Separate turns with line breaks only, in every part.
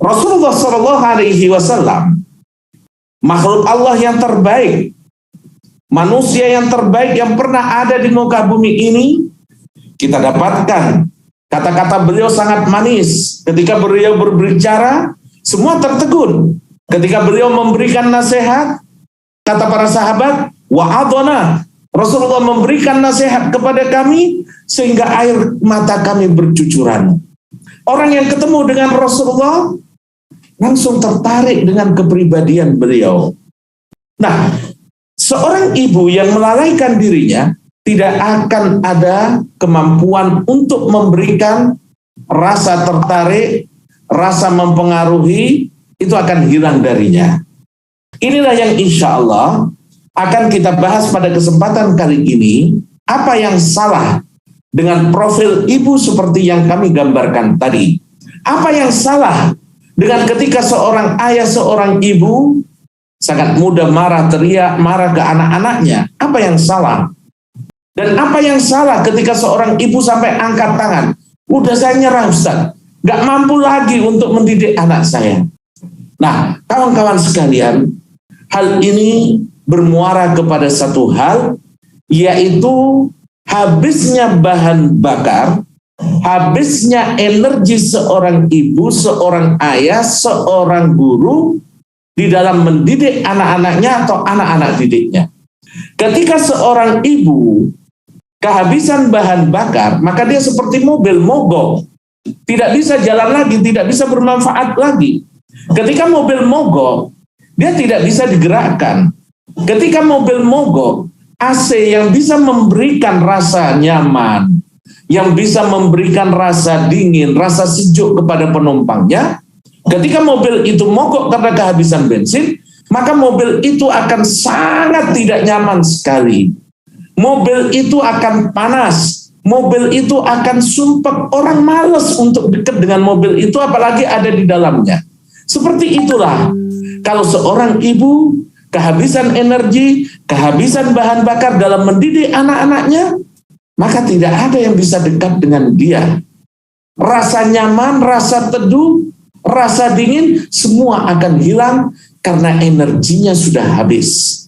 Rasulullah Shallallahu Alaihi Wasallam, makhluk Allah yang terbaik, manusia yang terbaik yang pernah ada di muka bumi ini, kita dapatkan kata-kata beliau sangat manis. Ketika beliau berbicara, semua tertegun. Ketika beliau memberikan nasihat, kata para sahabat, wa'adona, Rasulullah memberikan nasihat kepada kami sehingga air mata kami bercucuran. Orang yang ketemu dengan Rasulullah langsung tertarik dengan kepribadian beliau. Nah, seorang ibu yang melalaikan dirinya tidak akan ada kemampuan untuk memberikan rasa tertarik, rasa mempengaruhi, itu akan hilang darinya. Inilah yang insya Allah akan kita bahas pada kesempatan kali ini. Apa yang salah dengan profil ibu seperti yang kami gambarkan tadi? Apa yang salah dengan ketika seorang ayah, seorang ibu sangat mudah marah, teriak, marah ke anak-anaknya? Apa yang salah? Dan apa yang salah ketika seorang ibu sampai angkat tangan? Udah saya nyerah Ustaz, gak mampu lagi untuk mendidik anak saya. Nah, kawan-kawan sekalian, hal ini bermuara kepada satu hal, yaitu habisnya bahan bakar, habisnya energi seorang ibu, seorang ayah, seorang guru di dalam mendidik anak-anaknya atau anak-anak didiknya. Ketika seorang ibu kehabisan bahan bakar, maka dia seperti mobil mogok. Tidak bisa jalan lagi, tidak bisa bermanfaat lagi. Ketika mobil mogok, dia tidak bisa digerakkan. Ketika mobil mogok, AC yang bisa memberikan rasa nyaman, yang bisa memberikan rasa dingin, rasa sejuk kepada penumpangnya, ketika mobil itu mogok karena kehabisan bensin, maka mobil itu akan sangat tidak nyaman sekali. Mobil itu akan panas, mobil itu akan sumpek, orang malas untuk dekat dengan mobil itu apalagi ada di dalamnya. Seperti itulah kalau seorang ibu kehabisan energi, kehabisan bahan bakar dalam mendidik anak-anaknya, maka tidak ada yang bisa dekat dengan dia. Rasa nyaman, rasa teduh, rasa dingin, semua akan hilang karena energinya sudah habis.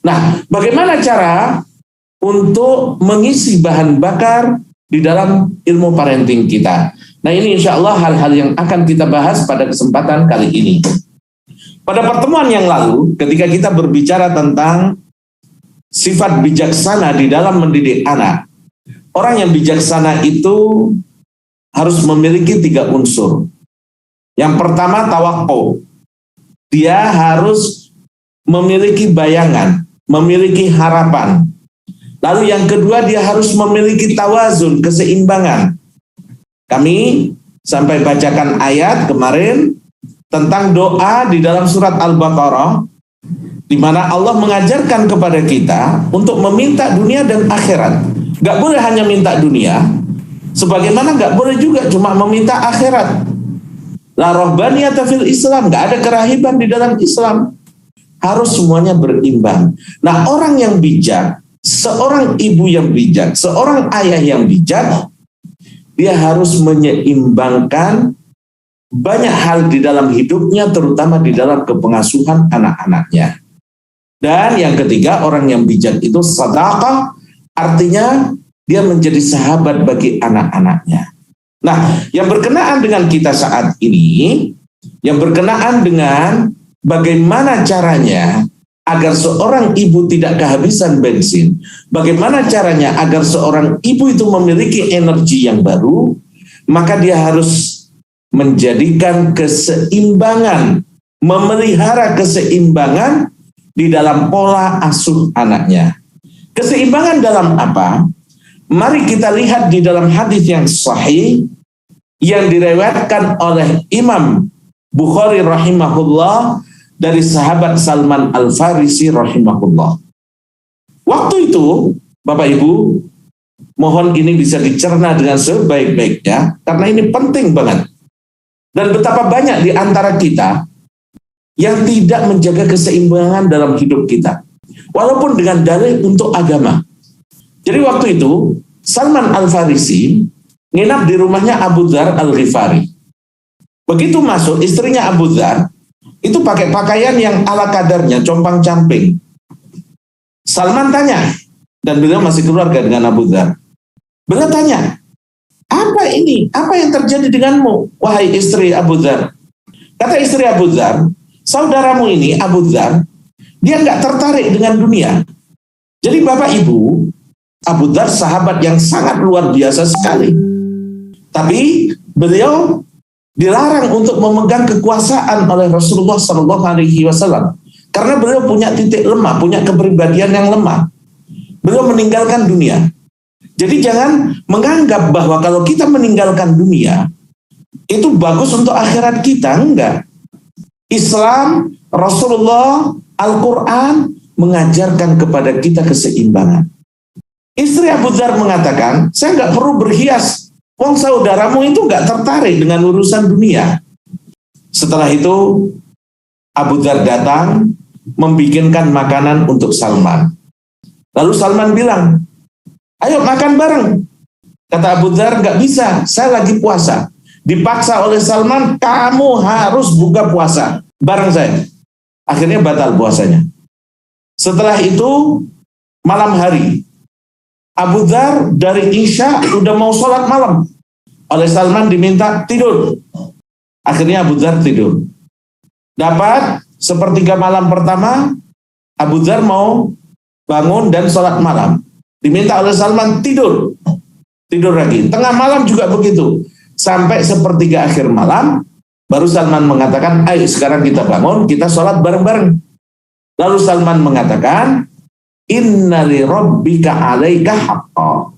Nah, bagaimana cara untuk mengisi bahan bakar di dalam ilmu parenting kita? Nah, ini insya Allah hal-hal yang akan kita bahas pada kesempatan kali ini. Pada pertemuan yang lalu, ketika kita berbicara tentang sifat bijaksana di dalam mendidik anak, orang yang bijaksana itu harus memiliki 3 unsur. Yang pertama, tawakko. Dia harus memiliki bayangan, memiliki harapan. Lalu yang kedua, dia harus memiliki tawazun, keseimbangan. Kami sampai bacakan ayat kemarin tentang doa di dalam surat Al-Baqarah, di mana Allah mengajarkan kepada kita untuk meminta dunia dan akhirat. Gak boleh hanya minta dunia, sebagaimana gak boleh juga cuma meminta akhirat. La rohbaniyata fil Islam, gak ada kerahiban di dalam Islam. Harus semuanya berimbang. Nah, orang yang bijak, seorang ibu yang bijak, seorang ayah yang bijak, dia harus menyeimbangkan banyak hal di dalam hidupnya, terutama di dalam kepengasuhan anak-anaknya. Dan yang ketiga, orang yang bijak itu sedekah, artinya dia menjadi sahabat bagi anak-anaknya. Nah, yang berkenaan dengan kita saat ini, yang berkenaan dengan bagaimana caranya agar seorang ibu tidak kehabisan bensin, bagaimana caranya agar seorang ibu itu memiliki energi yang baru, maka dia harus menjadikan keseimbangan, memelihara keseimbangan di dalam pola asuh anaknya. Keseimbangan dalam apa? Mari kita lihat di dalam hadis yang sahih yang diriwayatkan oleh Imam Bukhari rahimahullah dari sahabat Salman Al-Farisi rahimahullah. Waktu itu, Bapak Ibu, mohon ini bisa dicerna dengan sebaik-baiknya karena ini penting banget. Dan betapa banyak di antara kita yang tidak menjaga keseimbangan dalam hidup kita, walaupun dengan dalih untuk agama. Jadi waktu itu Salman Al-Farisi nginap di rumahnya Abu Dzar Al-Ghifari. Begitu masuk, istrinya Abu Dzar itu pakai pakaian yang ala kadarnya, compang-camping. Salman tanya, dan beliau masih keluarga dengan Abu Dzar. Beliau tanya, apa ini? Apa yang terjadi denganmu, wahai istri Abu Dzar? Kata istri Abu Dzar, saudaramu ini Abu Dzar, dia nggak tertarik dengan dunia. Jadi Bapak Ibu, Abu Dzar sahabat yang sangat luar biasa sekali. Tapi beliau dilarang untuk memegang kekuasaan oleh Rasulullah SAW karena beliau punya titik lemah, punya kepribadian yang lemah. Beliau meninggalkan dunia. Jadi jangan menganggap bahwa kalau kita meninggalkan dunia itu bagus untuk akhirat kita. Enggak. Islam, Rasulullah, Al-Quran mengajarkan kepada kita keseimbangan. Istri Abu Dzar mengatakan, saya nggak perlu berhias. Wong saudaramu itu nggak tertarik dengan urusan dunia. Setelah itu Abu Dzar datang membikinkan makanan untuk Salman. Lalu Salman bilang, ayo makan bareng. Kata Abu Dzar, nggak bisa, saya lagi puasa. Dipaksa oleh Salman, kamu harus buka puasa bareng saya. Akhirnya batal puasanya. Setelah itu malam hari, Abu Dzar dari Isya udah mau sholat malam. Oleh Salman diminta tidur. Akhirnya Abu Dzar tidur. Dapat sepertiga malam pertama, Abu Dzar mau bangun dan sholat malam. Diminta oleh Salman tidur. Tidur lagi. Tengah malam juga begitu. Sampai sepertiga akhir malam, baru Salman mengatakan, ayo sekarang kita bangun, kita sholat bareng-bareng. Lalu Salman mengatakan, inna li rabbika alaika haqqa.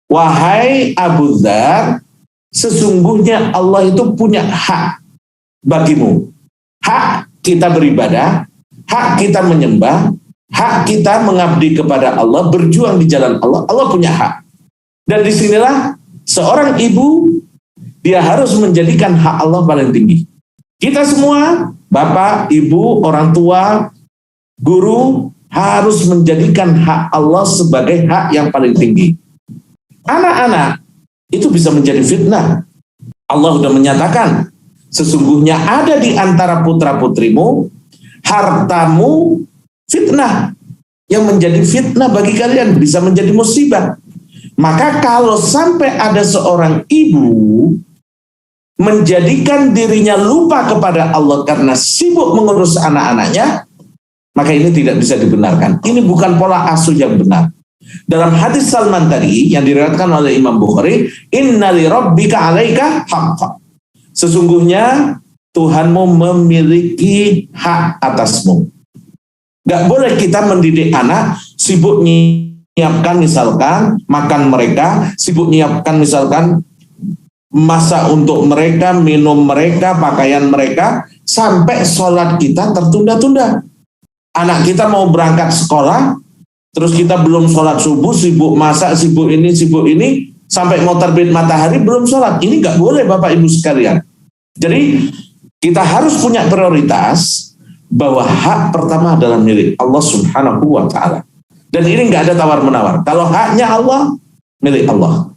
Wahai Abu Dzar, sesungguhnya Allah itu punya hak bagimu. Hak kita beribadah, hak kita menyembah, hak kita mengabdi kepada Allah, berjuang di jalan Allah. Allah punya hak. Dan disinilah seorang ibu, dia harus menjadikan hak Allah paling tinggi. Kita semua, bapak, ibu, orang tua, guru, harus menjadikan hak Allah sebagai hak yang paling tinggi. Anak-anak itu bisa menjadi fitnah. Allah sudah menyatakan, sesungguhnya ada di antara putra-putrimu, hartamu fitnah. Yang menjadi fitnah bagi kalian, bisa menjadi musibah. Maka kalau sampai ada seorang ibu menjadikan dirinya lupa kepada Allah karena sibuk mengurus anak-anaknya, maka ini tidak bisa dibenarkan. Ini bukan pola asuh yang benar. Dalam hadis Salman tadi yang diriwayatkan oleh Imam Bukhari, inna li rabbika alaika haqqa. Sesungguhnya Tuhanmu memiliki hak atasmu. Gak boleh kita mendidik anak sibuk nyiapkan misalkan makan mereka, sibuk nyiapkan misalkan masak untuk mereka, minum mereka, pakaian mereka, sampai sholat kita tertunda-tunda. Anak kita mau berangkat sekolah, terus kita belum sholat subuh, sibuk masak, sibuk ini, sampai mau terbit matahari belum sholat. Ini nggak boleh Bapak Ibu sekalian. Jadi kita harus punya prioritas bahwa hak pertama adalah milik Allah Subhanahu wa Ta'ala. Dan ini nggak ada tawar-menawar. Kalau haknya Allah, milik Allah.